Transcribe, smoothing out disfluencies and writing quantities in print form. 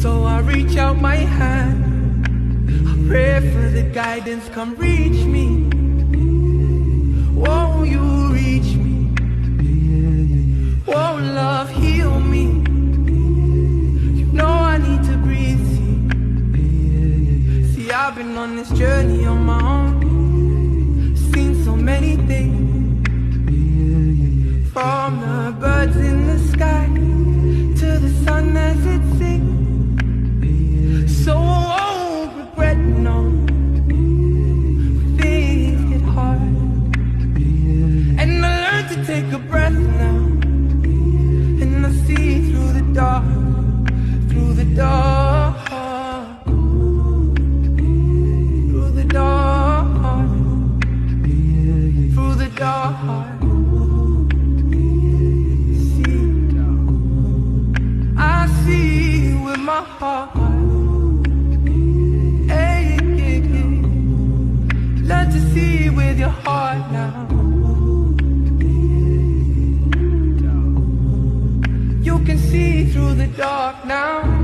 So I reach out my hand, I pray for the guidance, come reach me. Won't you reach me? Won't love heal me? You know I need to breathe, see, I've been on this journey on my own, seen so many things, from the birds in the sky to the sun as it sings. So I won't regret, no, when things get hard. And I learned to take a breath now, and I see through the dark, through the dark, through the dark, through the dark. My heart, hey, learn to see with your heart now. You can see through the dark now.